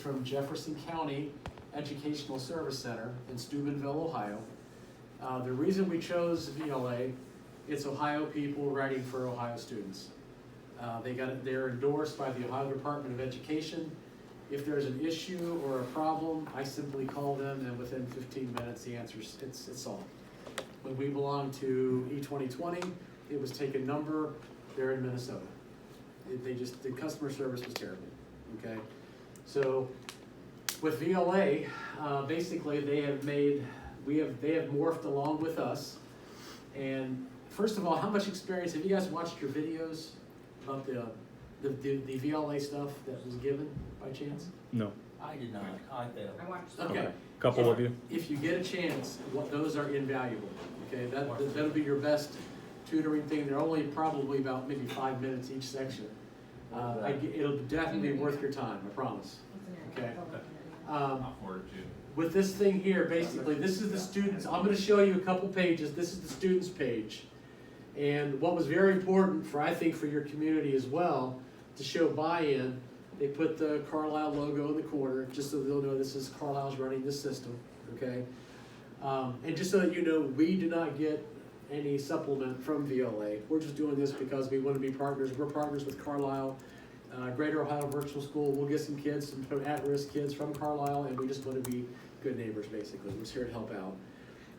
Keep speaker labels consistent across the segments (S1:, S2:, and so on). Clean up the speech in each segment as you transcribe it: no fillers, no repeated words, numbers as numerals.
S1: From Jefferson County Educational Service Center in Steubenville, Ohio. The reason we chose VLA, it's Ohio people writing for Ohio students. They're endorsed by the Ohio Department of Education. If there's an issue or a problem, I simply call them, and within 15 minutes, the answer's it's solved. When we belonged to E2020, it was take a number. They're in Minnesota. The customer service was terrible. Okay, so with VLA, basically they have morphed along with us. And first of all, how much experience have you guys watched your videos about the VLA stuff that was given by chance?
S2: No.
S3: I did not. I failed.
S4: I watched.
S1: Okay.
S2: Couple of you.
S1: If you get a chance, those are invaluable. Okay, that'll be your best tutoring thing. They're only probably about maybe 5 minutes each section. It'll definitely be worth your time, I promise. Okay.
S3: I'll forward it to you.
S1: With this thing here, basically, this is the students. I'm going to show you a couple pages. This is the students page. And what was very important I think for your community as well, to show buy-in, they put the Carlisle logo in the corner, just so they'll know this is Carlisle's running this system, okay? And just so that you know, we do not get any supplement from VLA. We're just doing this because we want to be partners. We're partners with Carlisle, Greater Ohio Virtual School. We'll get some kids, some at-risk kids from Carlisle, and we just want to be good neighbors, basically. We're just here to help out.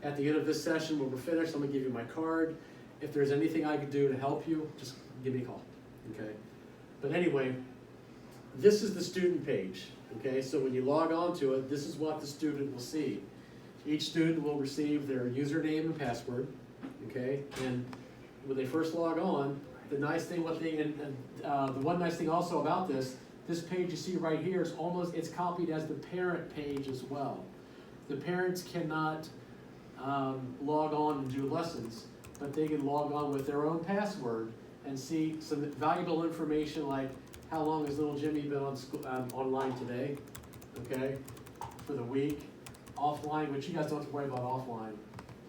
S1: At the end of this session, when we're finished, I'm going to give you my card. If there's anything I can do to help you, just give me a call, okay? But anyway, this is the student page, okay? So when you log on to it, this is what the student will see. Each student will receive their username and password, okay? And when they first log on, the nice thing, the one nice thing also about this page you see right here is it's copied as the parent page as well. The parents cannot log on and do lessons, but they can log on with their own password and see some valuable information like how long has little Jimmy been online today, okay, for the week, offline, which you guys don't have to worry about offline.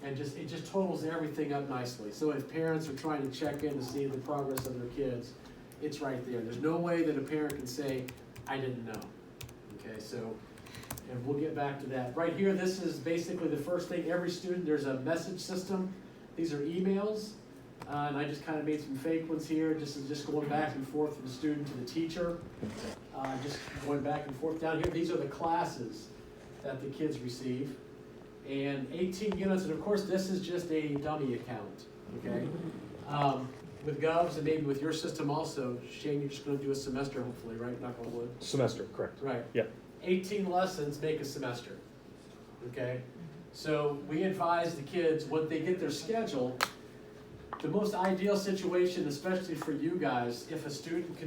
S1: And it just totals everything up nicely. So if parents are trying to check in to see the progress of their kids, it's right there. There's no way that a parent can say, I didn't know. Okay, so, and we'll get back to that. Right here, this is basically the first thing. Every student, there's a message system. These are emails. And I just kind of made some fake ones here, just going back and forth from the student to the teacher. Just going back and forth down here. These are the classes that the kids receive. And 18 units, and of course this is just a dummy account, okay? With Govs and maybe with your system also, Shane, you're just gonna do a semester hopefully, right? Knock on wood.
S2: Semester, correct.
S1: Right.
S2: Yeah.
S1: 18 lessons make a semester, okay? So we advise the kids, when they get their schedule, the most ideal situation, especially for you guys, if a student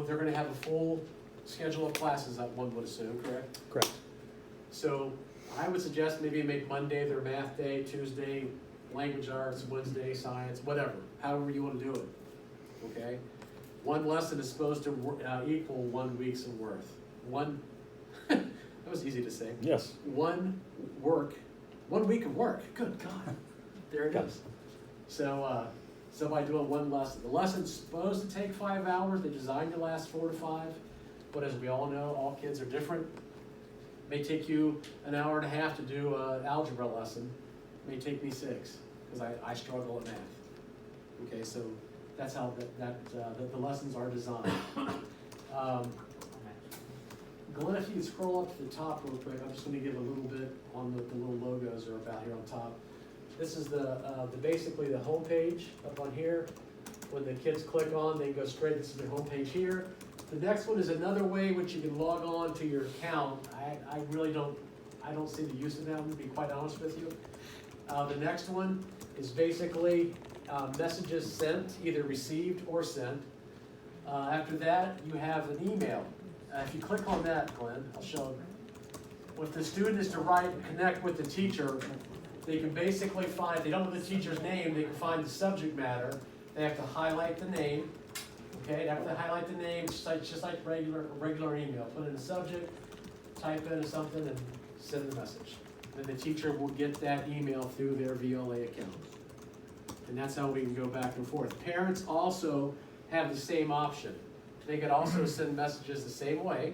S1: they're gonna have a full schedule of classes, one would assume, correct?
S2: Correct.
S1: So I would suggest maybe make Monday their math day, Tuesday language arts, Wednesday science, whatever, however you want to do it, okay? One lesson is supposed to equal 1 week's of worth. That was easy to say.
S2: Yes.
S1: 1 week of work, good God, there it is. So by doing one lesson, the lesson's supposed to take 5 hours, they designed to last 4 to 5, but as we all know, all kids are different. May take you an hour and a half to do an algebra lesson. May take me 6 because I struggle at math. Okay, so that's how the lessons are designed. Glenn, if you could scroll up to the top real quick, I'm just going to give a little bit on the little logos are about here on top. This is basically the home page up on here. When the kids click on, they go straight. This is the home page here. The next one is another way which you can log on to your account. I don't see the use of them, to be quite honest with you. The next one is basically messages sent, either received or sent. After that, you have an email. If you click on that, Glenn, I'll show you. If the student is to write and connect with the teacher, they can basically find, if they don't know the teacher's name, they can find the subject matter. They have to highlight the name. Okay, they have to highlight the name, just like regular email. Put in the subject, type in something, and send the message. Then the teacher will get that email through their VLA account. And that's how we can go back and forth. Parents also have the same option. They could also send messages the same way.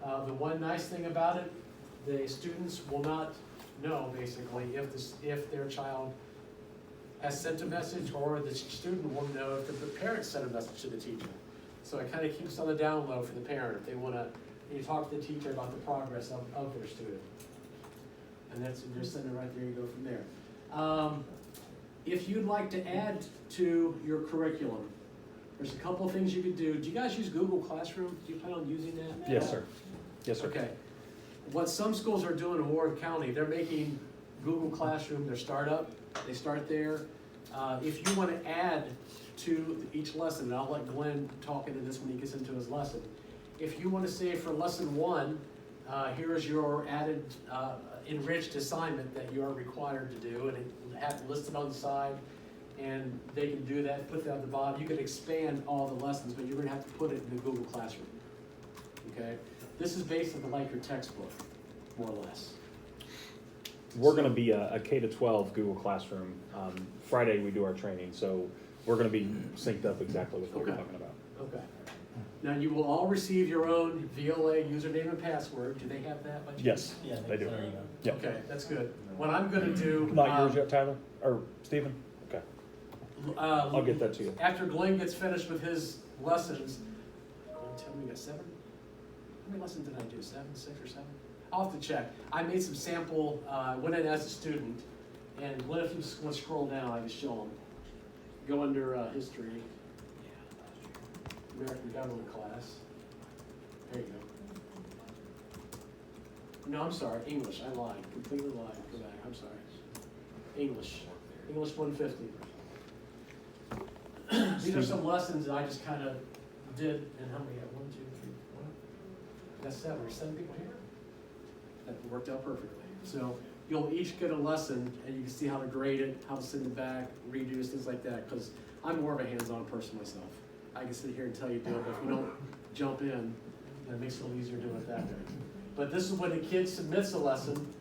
S1: The one nice thing about it, the students will not know basically if their child has sent a message, or the student will know if the parent sent a message to the teacher. So it kind of keeps on the down low for the parent if they want to, you talk to the teacher about the progress of their student. And that's, you're sending it right there, you go from there. If you'd like to add to your curriculum, there's a couple of things you could do. Do you guys use Google Classroom? Do you plan on using that?
S2: Yes, sir. Yes, sir.
S1: Okay. What some schools are doing in Warren County, they're making Google Classroom their startup. They start there. If you want to add to each lesson, and I'll let Glenn talk into this when he gets into his lesson. If you want to say for lesson 1, here is your added enriched assignment that you are required to do, and have it listed on the side, and they can do that, put that on the bottom. You can expand all the lessons, but you're going to have to put it in the Google Classroom. Okay? This is basically like your textbook, more or less.
S2: We're gonna be a K-12 Google Classroom. Friday we do our training, so we're gonna be synced up exactly with what you're
S1: Okay.
S2: talking about.
S1: Okay. Now, you will all receive your own VLA username and password. Do they have that by chance?
S2: Yes,
S3: Yeah,
S2: they do.
S3: there you go.
S2: Yep.
S1: Okay, that's good. What I'm gonna do.
S2: Not yours yet, Tyler? Or Stephen? Okay,
S1: I'll
S2: I'll get that to you.
S1: After Glenn gets finished with his lessons, tell me, we got 7? How many lessons did I do? 7, 6 or 7? I'll have to check. I made some sample, went in as a student, and Glenn, if you just want to scroll down, I can show them. Go under history, American government class. There you go. No, I'm sorry, English, I lied, completely lied, go back, I'm sorry. English 150. These are some lessons that I just kind of did, and how many, 1, 2, 3, 4? That's 7, or 7 people here? That worked out perfectly. So you'll each get a lesson, and you can see how to grade it, how to send it back, redos, things like that, because I'm more of a hands-on person myself. I can sit here and tell you do it, but if you don't jump in, then it makes it a little easier doing it that way. But this is when the kid submits a lesson.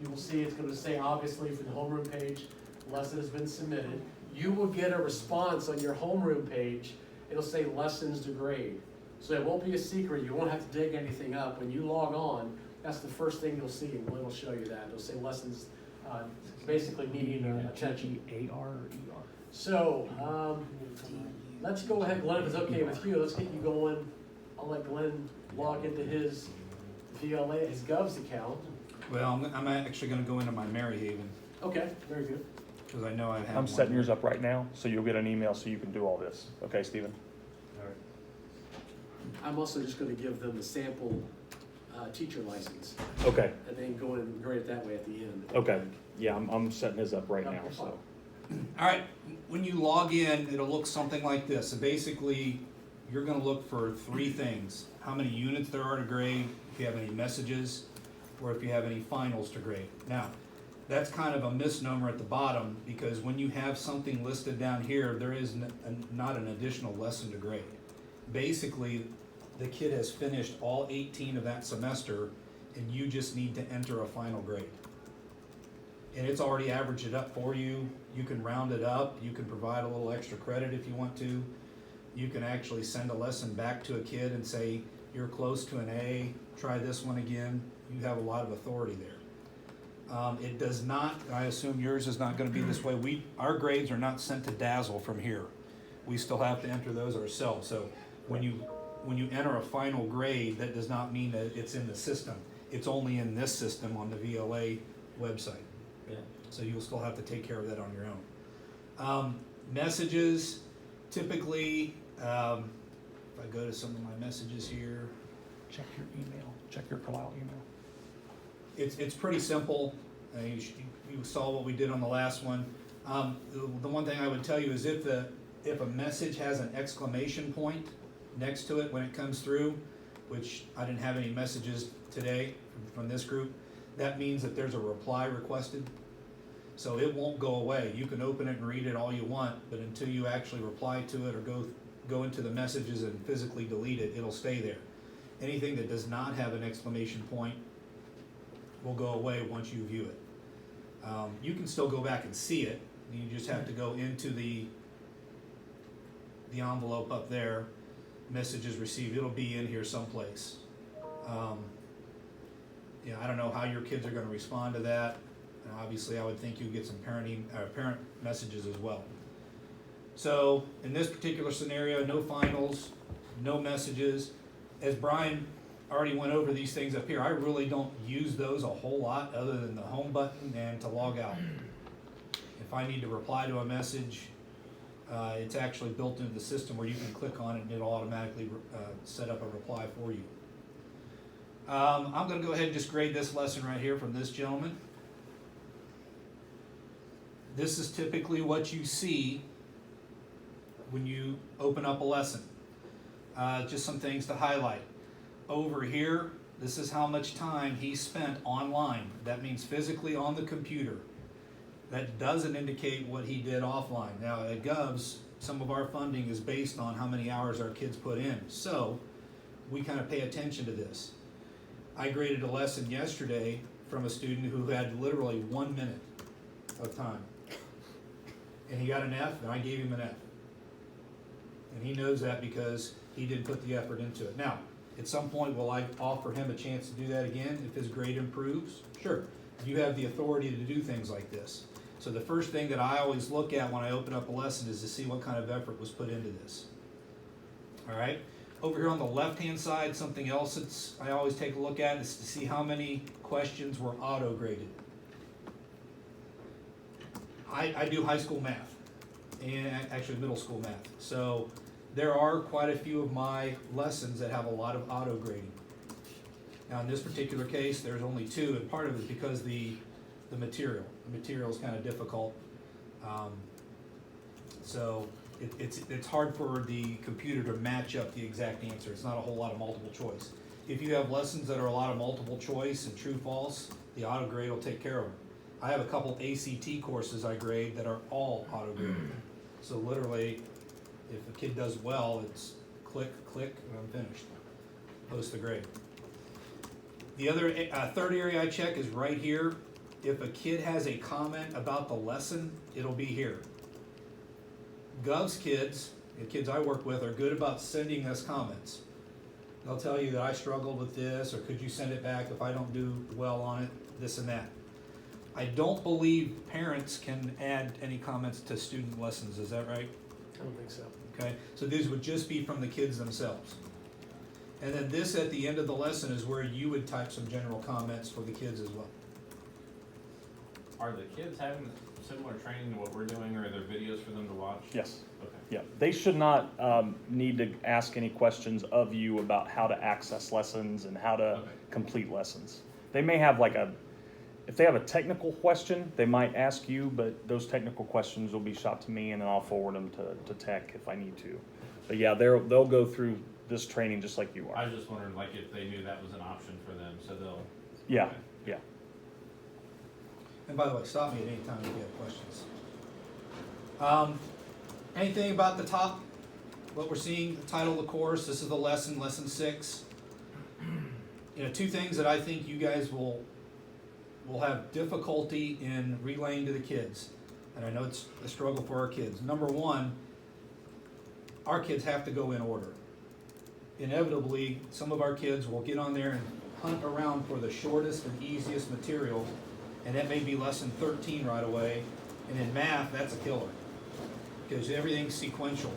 S1: You will see it's going to say, obviously, for the homeroom page, lesson has been submitted. You will get a response on your homeroom page. It'll say lessons to grade. So it won't be a secret. You won't have to dig anything up. When you log on, that's the first thing you'll see, and it'll show you that. It'll say lessons, basically needing attention.
S2: A-R or E-R?
S1: So, let's go ahead, Glenn, if it's okay with you, let's get you going. I'll let Glenn log into his VLA, his Govs account.
S4: Well, I'm actually gonna go into my Mary Haven,
S1: Okay, very good.
S4: because I know I have
S2: I'm
S4: one.
S2: setting yours up right now, so you'll get an email so you can do all this. Okay, Stephen?
S1: I'm also just gonna give them the sample teacher license,
S2: Okay,
S1: and then go in and grade it that way at the end.
S2: okay. Yeah, I'm setting his up right now, so.
S4: All right, when you log in, it'll look something like this. So basically, you're gonna look for 3 things. How many units there are to grade, if you have any messages, or if you have any finals to grade. Now, that's kind of a misnomer at the bottom, because when you have something listed down here, there is not an additional lesson to grade. Basically, the kid has finished all 18 of that semester, and you just need to enter a final grade. And it's already averaged it up for you. You can round it up, you can provide a little extra credit if you want to. You can actually send a lesson back to a kid and say, you're close to an A, try this one again. You have a lot of authority there. It does not, I assume yours is not gonna be this way. Our grades are not sent to Dazzle from here. We still have to enter those ourselves. So when you enter a final grade, that does not mean that it's in the system. It's only in this system on the VLA website.
S3: Yeah.
S4: So you'll still have to take care of that on your own. Messages, typically, if I go to some of my messages here,
S2: Check your email, check your Kalao email.
S4: it's pretty simple. You saw what we did on the last one. The one thing I would tell you is if a message has an exclamation point next to it when it comes through, which I didn't have any messages today from this group, that means that there's a reply requested. So it won't go away. You can open it and read it all you want, but until you actually reply to it or go into the messages and physically delete it, it'll stay there. Anything that does not have an exclamation point will go away once you view it. You can still go back and see it. You just have to go into the envelope up there, messages received. It'll be in here someplace. You know, I don't know how your kids are gonna respond to that. And obviously, I would think you'd get some parent messages as well. So, in this particular scenario, no finals, no messages. As Brian already went over these things up here, I really don't use those a whole lot, other than the home button and to log out. If I need to reply to a message, it's actually built into the system where you can click on it and it'll automatically set up a reply for you. I'm gonna go ahead and just grade this lesson right here from this gentleman. This is typically what you see when you open up a lesson. Just some things to highlight. Over here, this is how much time he spent online. That means physically on the computer. That doesn't indicate what he did offline. Now at Govs, some of our funding is based on how many hours our kids put in. So we kind of pay attention to this. I graded a lesson yesterday from a student who had literally 1 minute of time. And he got an F, and I gave him an F. And he knows that because he didn't put the effort into it. Now, at some point, will I offer him a chance to do that again if his grade improves? Sure. You have the authority to do things like this. So the first thing that I always look at when I open up a lesson is to see what kind of effort was put into this. All right? Over here on the left-hand side, something else that's I always take a look at is to see how many questions were auto-graded. I do high school math, and actually middle school math. So there are quite a few of my lessons that have a lot of auto-grading. Now in this particular case, there's only 2, and part of it is because the material is kind of difficult. So it's hard for the computer to match up the exact answer. It's not a whole lot of multiple choice. If you have lessons that are a lot of multiple choice and true false, the auto grade will take care of them. I have a couple ACT courses I grade that are all auto graded. So literally, if a kid does well, it's click, click, and I'm finished. Post the grade. The other third area I check is right here. If a kid has a comment about the lesson, it'll be here. Govs kids, the kids I work with, are good about sending us comments. They'll tell you that I struggled with this, or could you send it back if I don't do well on it, this and that. I don't believe parents can add any comments to student lessons, is that right?
S1: I don't think so.
S4: Okay, so these would just be from the kids themselves. And then this at the end of the lesson is where you would type some general comments for the kids as well.
S3: Are the kids having similar training to what we're doing, or are there videos for them to watch?
S2: Yes.
S3: Okay.
S2: Yeah, they should not need to ask any questions of you about how to access lessons and how to complete lessons. They may have if they have a technical question, they might ask you, but those technical questions will be shot to me and then I'll forward them to tech if I need to. But yeah, they'll go through this training just like you
S3: I
S2: are.
S3: was just wondering, if they knew that was an option for them, so they'll.
S2: Yeah,
S3: Okay.
S2: yeah.
S4: And by the way, stop me at any time if you have questions. Anything about the top? What we're seeing, the title of the course, this is the lesson 6. 2 things that I think you guys will have difficulty in relaying to the kids. And I know it's a struggle for our kids. Number 1, our kids have to go in order. Inevitably, some of our kids will get on there and hunt around for the shortest and easiest material, and that may be lesson 13 right away. And in math, that's a killer, because everything's sequential.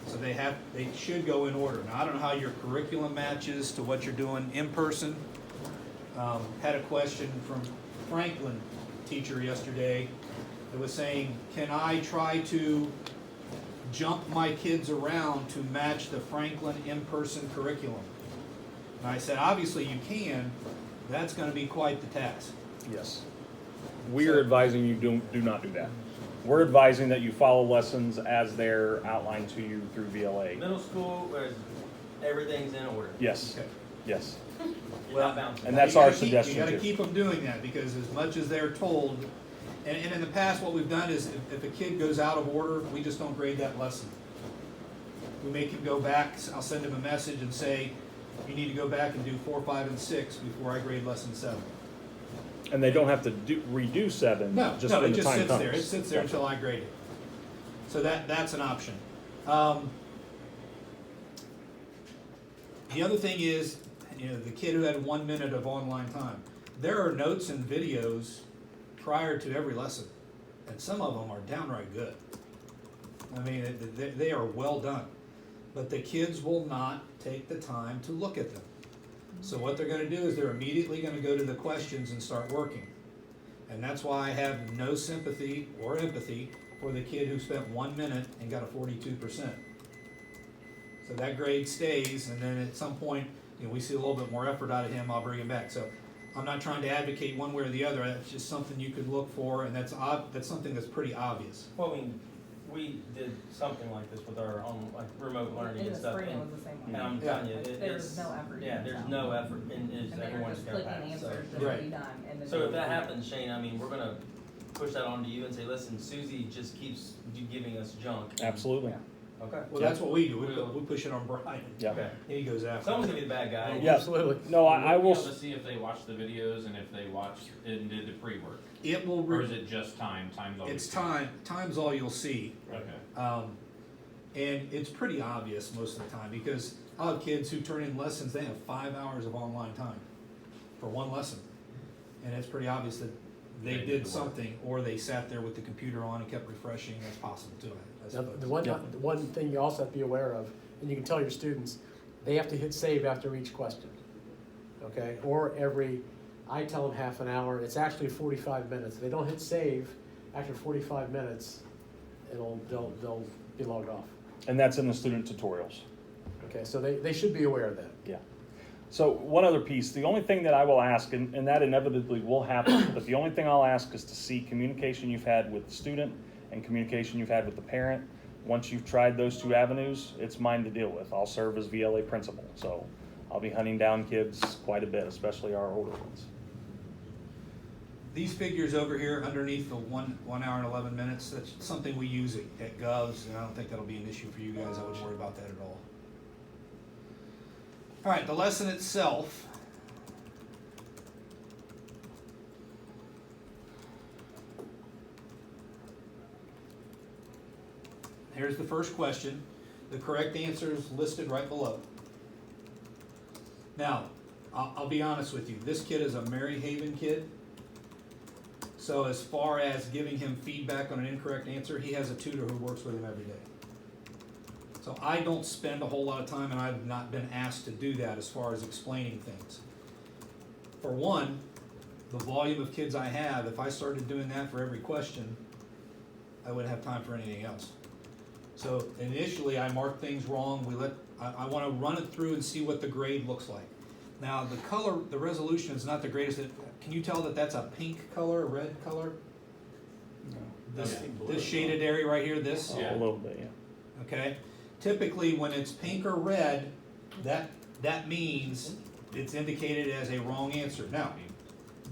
S4: So they should go in order. Now, I don't know how your curriculum matches to what you're doing in person. Had a question from Franklin teacher yesterday that was saying, can I try to jump my kids around to match the Franklin in-person curriculum? And I said, obviously you can. That's going to be quite the task.
S2: Yes. We're advising you do not do that. We're advising that you follow lessons as they're outlined to you through VLA.
S5: Middle school, where everything's in order.
S2: Yes,
S4: Okay.
S2: yes.
S5: You're not bouncing.
S2: And that's
S4: You
S2: our
S4: gotta
S2: suggestion
S4: You gotta
S2: too.
S4: keep them doing that, because as much as they're told, and in the past, what we've done is if a kid goes out of order, we just don't grade that lesson. We make him go back. I'll send him a message and say, you need to go back and do 4, 5, and 6 before I grade lesson 7.
S2: And they don't have to redo 7, just
S4: No,
S2: when
S4: it
S2: the
S4: just
S2: time
S4: sits
S2: comes.
S4: there. It sits there
S2: Gotcha.
S4: until I grade it. So that's an option. The other thing is, you know, the kid who had 1 minute of online time. There are notes and videos prior to every lesson, and some of them are downright good. I mean, they are well done, but the kids will not take the time to look at them. So what they're gonna do is they're immediately gonna go to the questions and start working. And that's why I have no sympathy or empathy for the kid who spent 1 minute and got a 42%. So that grade stays, and then at some point, you know, we see a little bit more effort out of him, I'll bring him back. So I'm not trying to advocate one way or the other, that's just something you could look for, and that's something that's pretty obvious.
S5: Well, I mean, we did something like this with our own, like, remote learning
S6: In
S5: and
S6: the
S5: stuff.
S6: spring, it
S5: And
S6: was the same
S5: and
S6: way.
S5: I'm
S4: Yeah.
S5: telling you,
S6: There's
S5: it's,
S6: no effort.
S5: yeah, there's
S6: so.
S5: no effort, and
S6: And they were
S5: everyone's
S6: just
S5: gonna
S6: clicking
S5: pass, so.
S6: answers that
S4: Right.
S6: would be done. And then
S5: So if
S6: they
S5: that
S6: would-
S5: happens, Shane, I mean, we're gonna push that on to you and say, listen, Susie just keeps giving us junk. and-
S2: Absolutely.
S5: Okay.
S4: Well, that's what we do, we push it on Brian,
S2: Yeah.
S5: Okay.
S4: he goes after.
S5: Someone's gonna be the bad guy.
S2: Yeah.
S1: Absolutely.
S2: No, I
S3: We'll
S2: will.
S3: be able to see if they watched the videos and if they watched and did the pre-work,
S4: It will,
S3: or is it just time? Time's always.
S4: it's time's all you'll see.
S3: Okay.
S4: And it's pretty obvious most of the time, because I'll have kids who turn in lessons, they have 5 hours of online time for one lesson. And it's pretty obvious that they
S3: They did
S4: did
S3: the work.
S4: something, or they sat there with the computer on and kept refreshing, that's possible too, I
S1: Now,
S4: suppose.
S1: the one thing you also have to be aware of, and you can tell your students, they have to hit save after each question. Okay, or I tell them half an hour, it's actually 45 minutes. If they don't hit save after 45 minutes, they'll be logged off.
S2: And that's in the student tutorials.
S1: Okay, so they should be aware of that.
S2: Yeah. So one other piece, the only thing that I will ask, and that inevitably will happen, but the only thing I'll ask is to see communication you've had with the student and communication you've had with the parent. Once you've tried those two avenues, it's mine to deal with. I'll serve as VLA principal, so I'll be hunting down kids quite a bit, especially our older ones.
S4: These figures over here underneath the 1 hour and 11 minutes, that's something we use at Govs, and I don't think that'll be an issue for you guys, I wouldn't worry about that at all. All right, the lesson itself. Here's the first question. The correct answer is listed right below. Now, I'll be honest with you, this kid is a Mary Haven kid. So as far as giving him feedback on an incorrect answer, he has a tutor who works with him every day. So I don't spend a whole lot of time, and I've not been asked to do that as far as explaining things. For one, the volume of kids I have, if I started doing that for every question, I wouldn't have time for anything else. So initially, I mark things wrong, I wanna run it through and see what the grade looks like. Now, the color, the resolution is not the greatest. Can you tell that that's a pink color, a red color? This shaded area right here, this?
S3: Yeah.
S2: A little bit, yeah.
S4: Okay? Typically, when it's pink or red, that means it's indicated as a wrong answer. Now,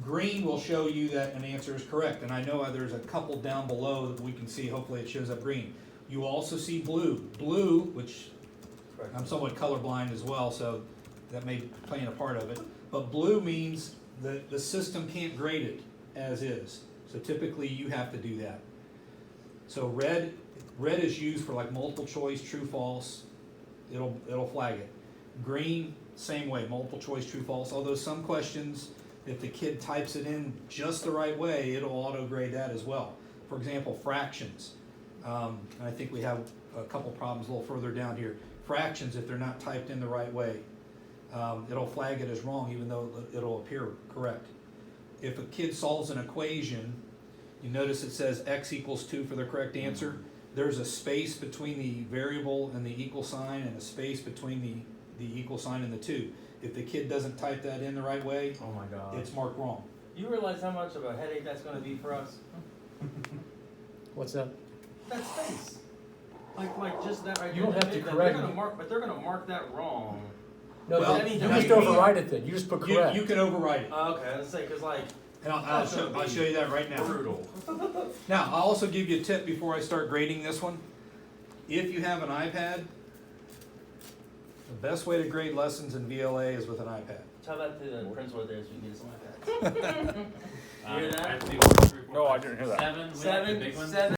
S4: green will show you that an answer is correct, and I know there's a couple down below that we can see, hopefully it shows up green. You also see blue. Blue, which I'm somewhat colorblind as well, so that may play in a part of it. But blue means that the system can't grade it as is. So typically you have to do that. So red is used for like multiple choice, true, false. It'll flag it. Green, same way, multiple choice, true, false. Although some questions, if the kid types it in just the right way, it'll auto grade that as well. For example, fractions. And I think we have a couple problems a little further down here. Fractions, if they're not typed in the right way, it'll flag it as wrong even though it'll appear correct. If a kid solves an equation, you notice it says x equals 2 for the correct answer. There's a space between the variable and the equal sign, and a space between the equal sign and the 2. If the kid doesn't type that in the right way,
S5: Oh my God.
S4: it's marked wrong.
S5: You realize how much of a headache that's gonna be for us?
S1: What's that?
S5: That space. Like just that right
S1: You
S5: there.
S1: don't have to
S5: They're
S1: correct
S5: gonna
S1: it.
S5: mark, but they're gonna mark that wrong.
S1: No,
S4: Well,
S1: you
S5: I mean,
S1: just override it then, you just put correct.
S4: You can override it.
S5: Okay, let's say, cause like,
S4: And I'll show you that right now.
S5: brutal.
S4: Now, I'll also give you a tip before I start grading this one. If you have an iPad, the best way to grade lessons in VLA is with an iPad.
S5: Tell that to the principal there so we can get some iPads. You hear that?
S3: I have to do 1 through 4,
S2: No, I didn't hear that.
S3: 7, we have the big one.
S5: Seven